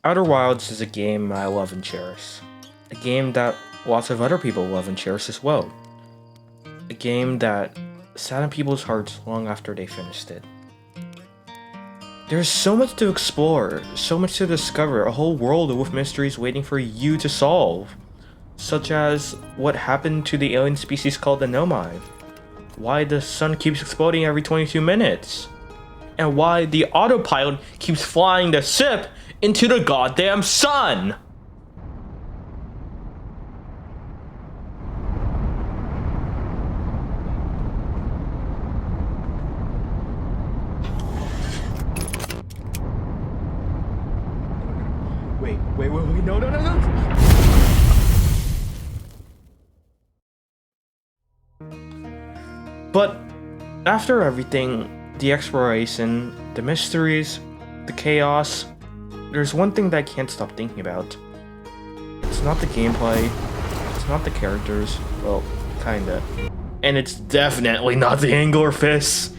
Outer Wilds is a game I love and cherish. A game that lots of other people love and cherish as well. A game that sat in people's hearts long after they finished it. There's so much to explore, so much to discover, a whole world with mysteries waiting for you to solve. Such as what happened to the alien species called the Nomai, why the sun keeps exploding every 22 minutes, and why the autopilot keeps flying the ship into the goddamn sun! Wait, no. But after everything, the exploration, the mysteries, the chaos, there's one thing that I can't stop thinking about. It's not the gameplay, it's not the characters, well, kinda. And it's definitely not the angular fists.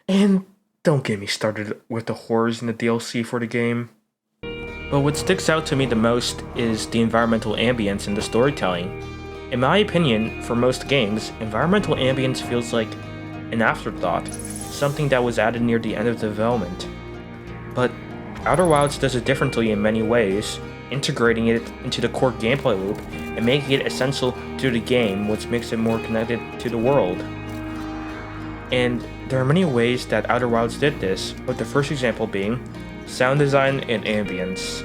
And don't get me started with the horrors in the DLC for the game. But what sticks out to me the most is the environmental ambience and the storytelling. In my opinion, for most games, environmental ambience feels like an afterthought, something that was added near the end of development. But Outer Wilds does it differently in many ways, integrating it into the core gameplay loop and making it essential to the game, which makes it more connected to the world. And there are many ways that Outer Wilds did this, with the first example being sound design and ambience.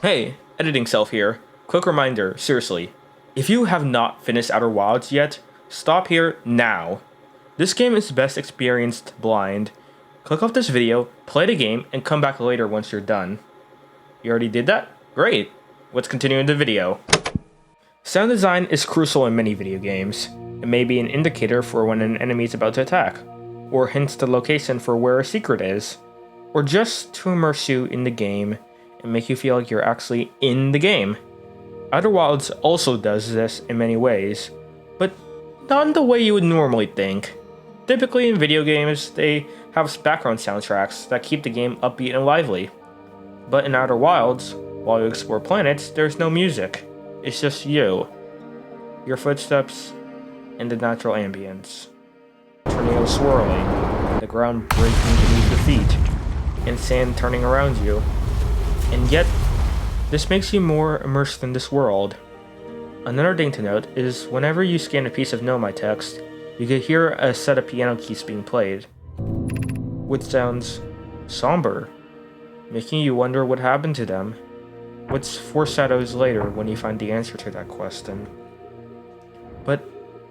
Hey, editing self here. Quick reminder, seriously. If you have not finished Outer Wilds yet, stop here now. This game is best experienced blind. Click off this video, play the game, and come back later once you're done. You already did that? Great! Let's continue in the video. Sound design is crucial in many video games. It may be an indicator for when an enemy is about to attack, or hints the location for where a secret is, or just to immerse you in the game and make you feel like you're actually in the game. Outer Wilds also does this in many ways, but not in the way you would normally think. Typically in video games, they have background soundtracks that keep the game upbeat and lively. But in Outer Wilds, while you explore planets, there's no music. It's just you, your footsteps, and the natural ambience. Tornadoes swirling, the ground breaking beneath your feet, and sand turning around you. And yet, this makes you more immersed in this world. Another thing to note is whenever you scan a piece of Nomai text, you can hear a set of piano keys being played, which sounds somber, making you wonder what happened to them, which foreshadows later when you find the answer to that question. But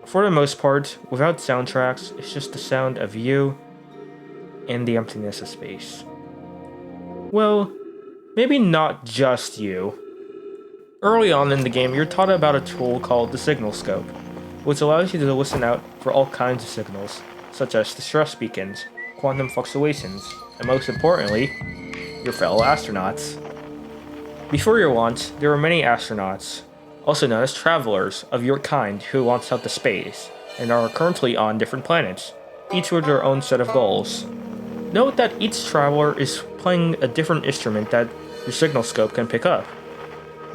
for the most part, without soundtracks, it's just the sound of you and the emptiness of space. Well, maybe not just you. Early on in the game, you're taught about a tool called the signal scope, which allows you to listen out for all kinds of signals, such as distress beacons, quantum fluctuations, and most importantly, your fellow astronauts. Before your launch, there were many astronauts, also known as travelers of your kind who launched out to space, and are currently on different planets, each with their own set of goals. Note that each traveler is playing a different instrument that your signal scope can pick up.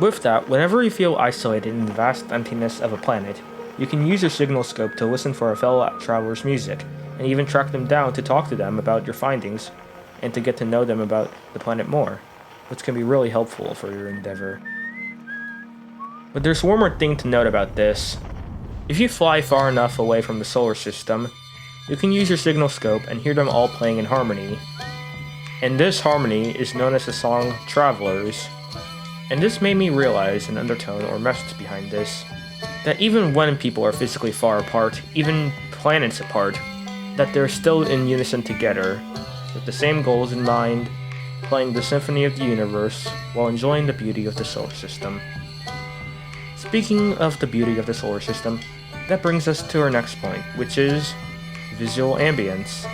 With that, whenever you feel isolated in the vast emptiness of a planet, you can use your signal scope to listen for a fellow traveler's music, and even track them down to talk to them about your findings, and to get to know them about the planet more, which can be really helpful for your endeavor. But there's one more thing to note about this. If you fly far enough away from the solar system, you can use your signal scope and hear them all playing in harmony. And this harmony is known as the song Travelers. And this made me realize an undertone or message behind this, that even when people are physically far apart, even planets apart, that they're still in unison together, with the same goals in mind, playing the symphony of the universe while enjoying the beauty of the solar system. Speaking of the beauty of the solar system, that brings us to our next point, which is visual ambience.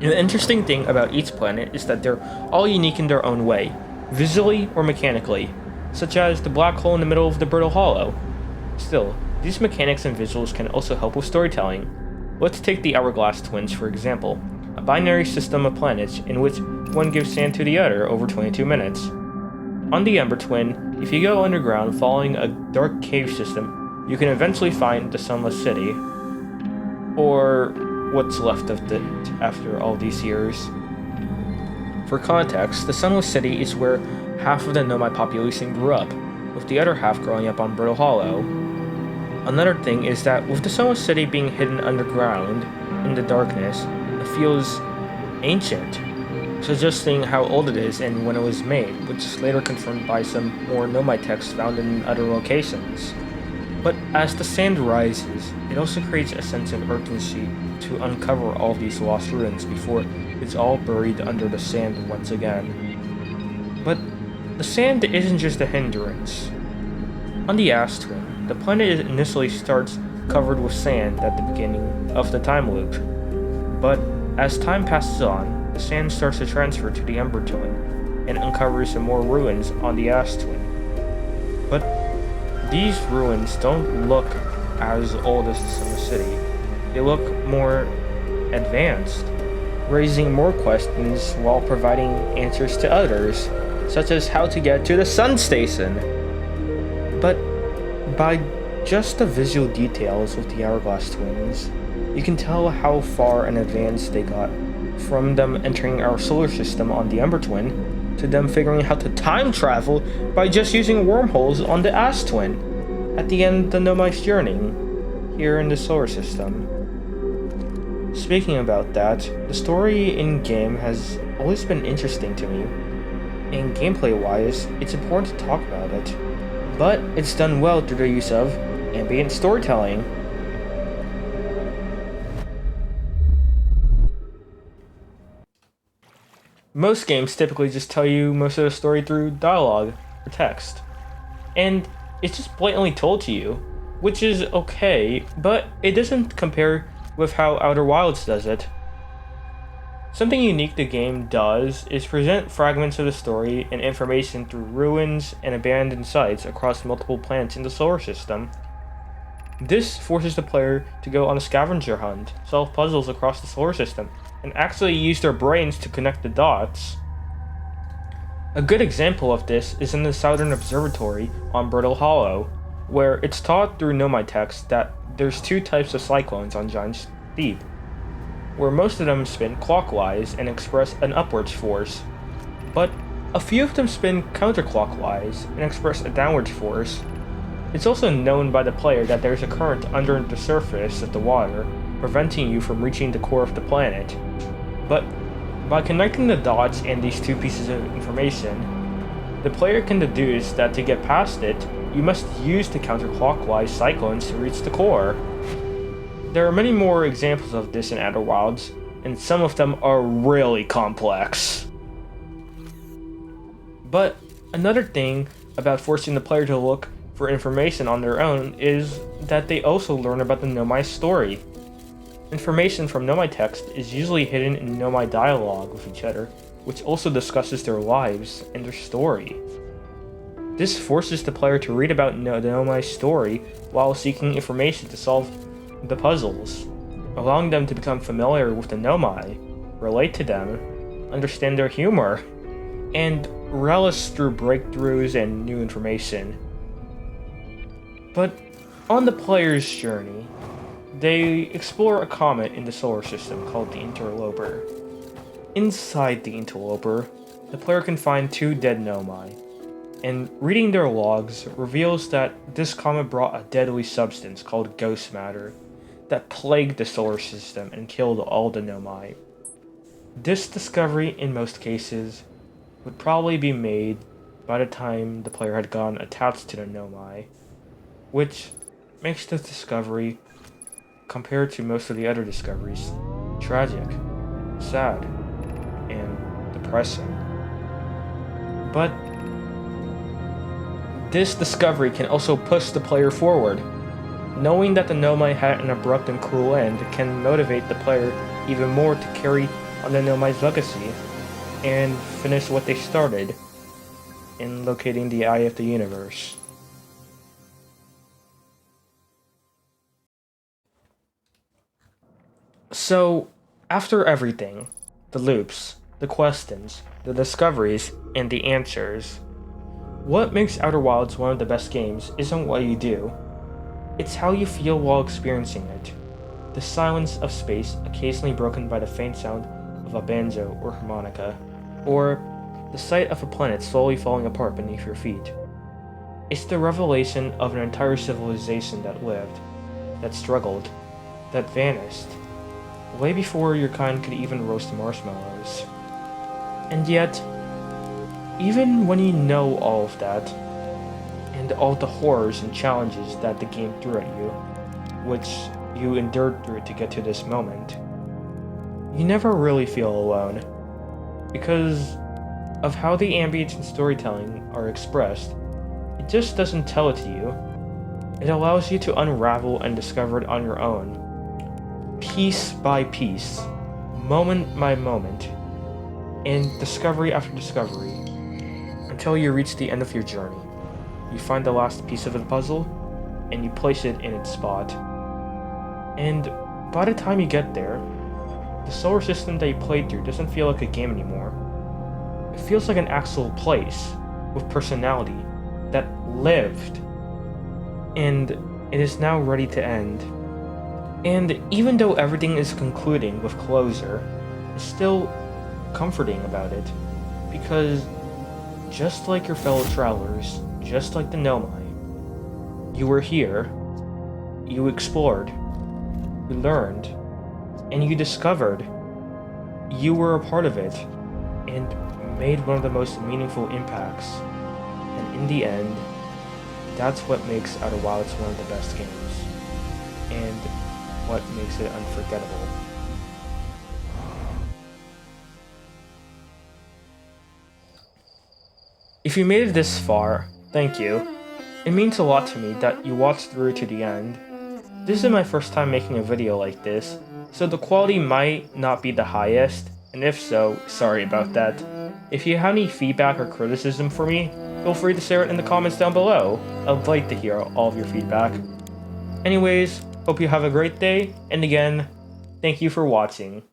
An interesting thing about each planet is that they're all unique in their own way, visually or mechanically, such as the black hole in the middle of the brittle hollow. Still, these mechanics and visuals can also help with storytelling. Let's take the Hourglass Twins for example, a binary system of planets in which one gives sand to the other over 22 minutes. On the Ember Twin, if you go underground following a dark cave system, you can eventually find the Sunless City, or what's left of it after all these years. For context, the Sunless City is where half of the Nomai population grew up, with the other half growing up on Brittle Hollow. Another thing is that with the Sunless City being hidden underground, in the darkness, it feels ancient, suggesting how old it is and when it was made, which is later confirmed by some more Nomai text found in other locations. But as the sand rises, it also creates a sense of urgency to uncover all these lost ruins before it's all buried under the sand once again. But the sand isn't just a hindrance. On the Ash Twin, the planet initially starts covered with sand at the beginning of the time loop. But as time passes on, the sand starts to transfer to the Ember Twin and uncovers some more ruins on the Ash Twin. But these ruins don't look as old as the Sunless City. They look more advanced, raising more questions while providing answers to others, such as how to get to the Sun Station. But by just the visual details of the Hourglass Twins, you can tell how far in advance they got, from them entering our solar system on the Ember Twin, to them figuring how to time travel by just using wormholes on the Ash Twin at the end of the Nomai's journey here in the solar system. Speaking about that, the story in-game has always been interesting to me, and gameplay-wise, it's important to talk about it, but it's done well through the use of ambient storytelling. Most games typically just tell you most of the story through dialogue or text, and it's just blatantly told to you, which is okay, but it doesn't compare with how Outer Wilds does it. Something unique the game does is present fragments of the story and information through ruins and abandoned sites across multiple planets in the solar system. This forces the player to go on a scavenger hunt, solve puzzles across the solar system, and actually use their brains to connect the dots. A good example of this is in the Southern Observatory on Brittle Hollow, where it's taught through Nomai text that there's two types of cyclones on Giant's Deep, where most of them spin clockwise and express an upwards force, but a few of them spin counterclockwise and express a downwards force. It's also known by the player that there's a current under the surface of the water, preventing you from reaching the core of the planet. But by connecting the dots and these two pieces of information, the player can deduce that to get past it, you must use the counterclockwise cyclones to reach the core. There are many more examples of this in Outer Wilds, and some of them are really complex. But another thing about forcing the player to look for information on their own is that they also learn about the Nomai story. Information from Nomai text is usually hidden in Nomai dialogue with each other, which also discusses their lives and their story. This forces the player to read about the Nomai's story while seeking information to solve the puzzles, allowing them to become familiar with the Nomai, relate to them, understand their humor, and relish through breakthroughs and new information. But on the player's journey, they explore a comet in the solar system called the Interloper. Inside the Interloper, the player can find two dead Nomai, and reading their logs reveals that this comet brought a deadly substance called ghost matter that plagued the solar system and killed all the Nomai. This discovery, in most cases, would probably be made by the time the player had gotten attached to the Nomai, which makes this discovery, compared to most of the other discoveries, tragic, sad, and depressing. But this discovery can also push the player forward. Knowing that the Nomai had an abrupt and cruel end can motivate the player even more to carry on the Nomai's legacy and finish what they started in locating the eye of the universe. So, after everything, the loops, the questions, the discoveries, and the answers, what makes Outer Wilds one of the best games isn't what you do, it's how you feel while experiencing it. The silence of space occasionally broken by the faint sound of a banjo or harmonica, or the sight of a planet slowly falling apart beneath your feet. It's the revelation of an entire civilization that lived, that struggled, that vanished, way before your kind could even roast marshmallows. And yet, even when you know all of that, and all the horrors and challenges that the game threw at you, which you endured through to get to this moment, you never really feel alone. Because of how the ambience and storytelling are expressed, it just doesn't tell it to you. It allows you to unravel and discover it on your own, piece by piece, moment by moment, and discovery after discovery, until you reach the end of your journey. You find the last piece of the puzzle, and you place it in its spot. And by the time you get there, the solar system that you played through doesn't feel like a game anymore. It feels like an actual place, with personality, that lived. And it is now ready to end. And even though everything is concluding with closure, it's still comforting about it, because just like your fellow travelers, just like the Nomai, you were here, you explored, you learned, and you discovered you were a part of it, and made one of the most meaningful impacts. And in the end, that's what makes Outer Wilds one of the best games, and what makes it unforgettable. If you made it this far, thank you. It means a lot to me that you watched through to the end. This is my first time making a video like this, so the quality might not be the highest, and if so, sorry about that. If you have any feedback or criticism for me, feel free to share it in the comments down below. I'd like to hear all of your feedback. Anyways, hope you have a great day, and again, thank you for watching.